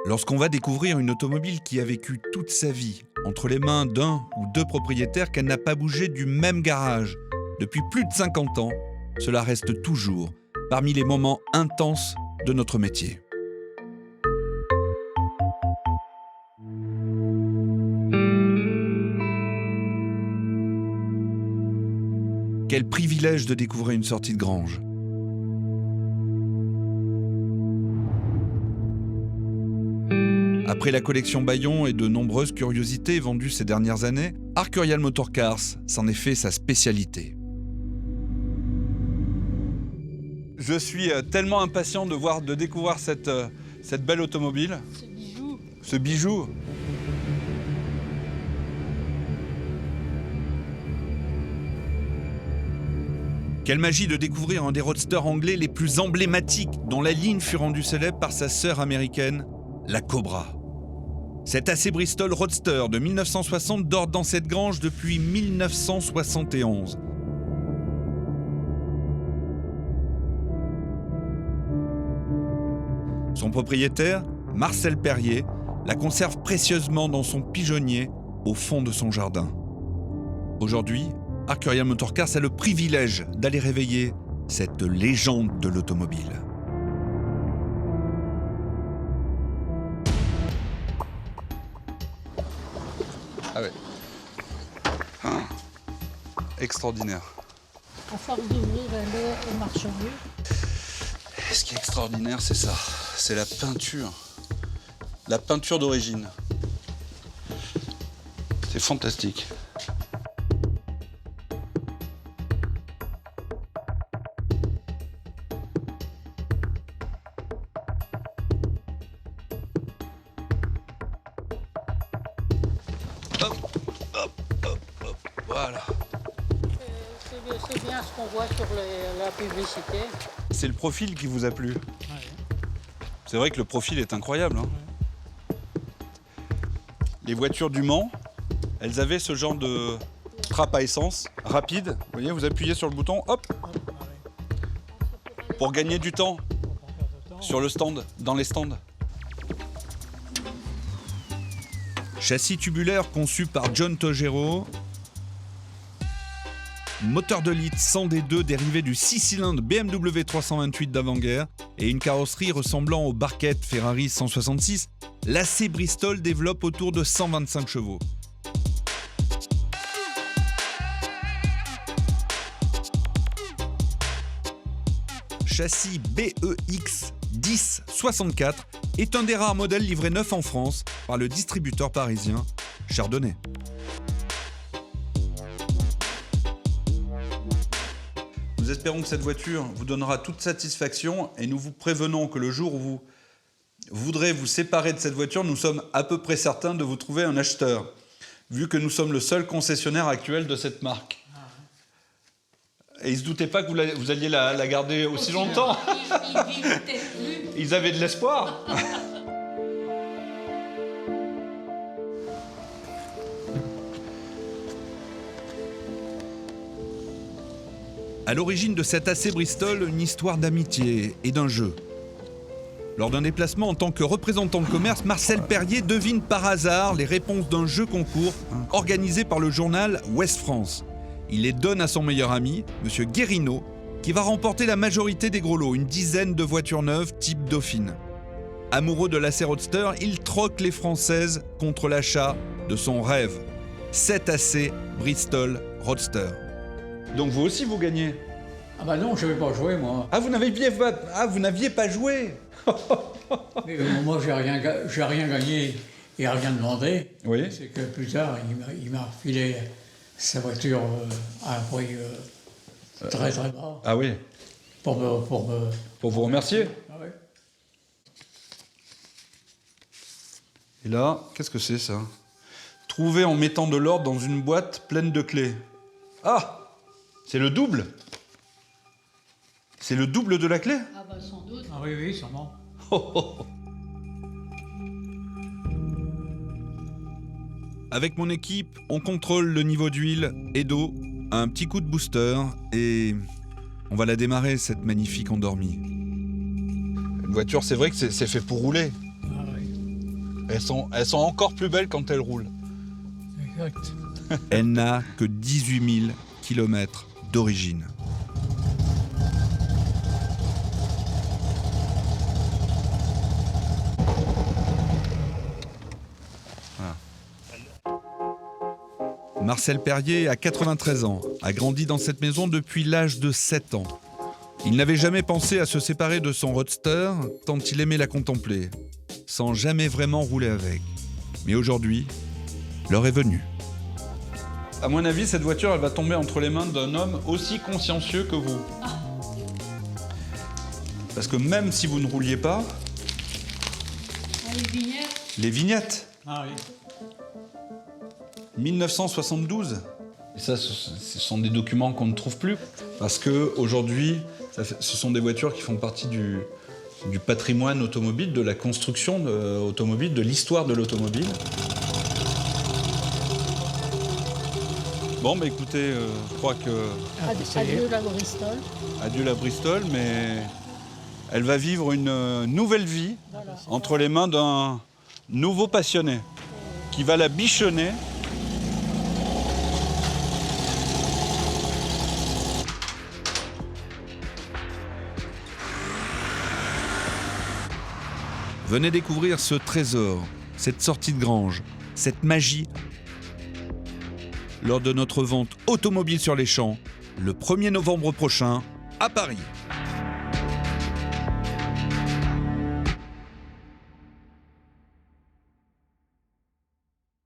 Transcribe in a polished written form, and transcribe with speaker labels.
Speaker 1: Lorsqu'on va découvrir une automobile qui a vécu toute sa vie entre les mains d'un ou deux propriétaires, qu'elle n'a pas bougé du même garage depuis plus de 50 ans, cela reste toujours parmi les moments intenses de notre métier. Quel privilège de découvrir une sortie de grange. Après la collection Bayon et de nombreuses curiosités vendues ces dernières années, Arcurial Motor Cars s'en est fait sa spécialité. Je suis tellement impatient de découvrir cette belle automobile. Ce bijou. Quelle magie de découvrir un des roadsters anglais les plus emblématiques, dont la ligne fut rendue célèbre par sa sœur américaine, la Cobra. Cet AC Bristol Roadster de 1960 dort dans cette grange depuis 1971. Son propriétaire, Marcel Perrier, la conserve précieusement dans son pigeonnier au fond de son jardin. Aujourd'hui, Arcurial Motor Cars a le privilège d'aller réveiller cette légende de l'automobile. Ah ouais. Extraordinaire.
Speaker 2: À force d'ouvrir, elle marche mieux.
Speaker 1: Ce qui est extraordinaire, c'est ça. C'est la peinture. La peinture d'origine. C'est fantastique. Voilà.
Speaker 2: C'est bien ce qu'on voit sur la publicité.
Speaker 1: C'est le profil qui vous a plu.
Speaker 2: Ouais.
Speaker 1: C'est vrai que le profil est incroyable. Hein. Les voitures du Mans, elles avaient ce genre de trappe à essence rapide. Vous voyez, vous appuyez sur le bouton, hop, pour gagner du temps sur le stand, dans les stands. Châssis tubulaire conçu par John Togero. Moteur de litre 100D2 dérivé du 6 cylindres BMW 328 d'avant-guerre et une carrosserie ressemblant aux barquettes Ferrari 166, l'AC Bristol développe autour de 125 chevaux. Châssis BEX 1064 est un des rares modèles livrés neuf en France par le distributeur parisien Chardonnay. Nous espérons que cette voiture vous donnera toute satisfaction et nous vous prévenons que le jour où vous voudrez vous séparer de cette voiture, nous sommes à peu près certains de vous trouver un acheteur, vu que nous sommes le seul concessionnaire actuel de cette marque. Et ils ne se doutaient pas que vous alliez la garder aussi longtemps. Ils avaient de l'espoir. À l'origine de cet AC Bristol, une histoire d'amitié et d'un jeu. Lors d'un déplacement en tant que représentant de commerce, Marcel Perrier devine par hasard les réponses d'un jeu concours organisé par le journal Ouest France. Il les donne à son meilleur ami, M. Guérino, qui va remporter la majorité des gros lots, une dizaine de voitures neuves type Dauphine. Amoureux de l'AC Roadster, il troque les Françaises contre l'achat de son rêve. 7 AC Bristol Roadster. Donc vous aussi vous gagnez.
Speaker 3: Ah bah non, je n'avais pas joué moi.
Speaker 1: Ah vous n'aviez pas joué.
Speaker 3: Mais moi j'ai rien gagné et rien demandé.
Speaker 1: Oui.
Speaker 3: C'est que plus tard il m'a refilé sa voiture à un prix très très bas.
Speaker 1: Ah oui.
Speaker 3: Pour
Speaker 1: vous remercier.
Speaker 3: Ah ouais.
Speaker 1: Et là, qu'est-ce que c'est ça? Trouvé en mettant de l'ordre dans une boîte pleine de clés. Ah! C'est le double. C'est le double de la clé.
Speaker 2: Ah bah sans doute.
Speaker 3: Ah oui, sûrement.
Speaker 1: Avec mon équipe, on contrôle le niveau d'huile et d'eau, un petit coup de booster et on va la démarrer, cette magnifique endormie. Une voiture, c'est vrai que c'est fait pour rouler.
Speaker 3: Ah oui.
Speaker 1: Elles sont encore plus belles quand elles roulent.
Speaker 3: Exact.
Speaker 1: Elle n'a que 18 000 km d'origine. Marcel Perrier a 93 ans, a grandi dans cette maison depuis l'âge de 7 ans. Il n'avait jamais pensé à se séparer de son roadster, tant il aimait la contempler, sans jamais vraiment rouler avec. Mais aujourd'hui, l'heure est venue. À mon avis, cette voiture, elle va tomber entre les mains d'un homme aussi consciencieux que vous. Parce que même si vous ne rouliez pas...
Speaker 2: Les vignettes.
Speaker 1: Les vignettes.
Speaker 3: Ah oui.
Speaker 1: 1972. Et ça, ce sont des documents qu'on ne trouve plus. Parce qu'aujourd'hui, ce sont des voitures qui font partie du patrimoine automobile, de la construction automobile, de l'histoire de l'automobile. Bon, bah écoutez, je crois que...
Speaker 2: Adieu la Bristol.
Speaker 1: Adieu la Bristol, mais elle va vivre une nouvelle vie entre les mains d'un nouveau passionné qui va la bichonner. Venez découvrir ce trésor, cette sortie de grange, cette magie lors de notre vente automobile sur les champs, le 1er novembre prochain, à Paris.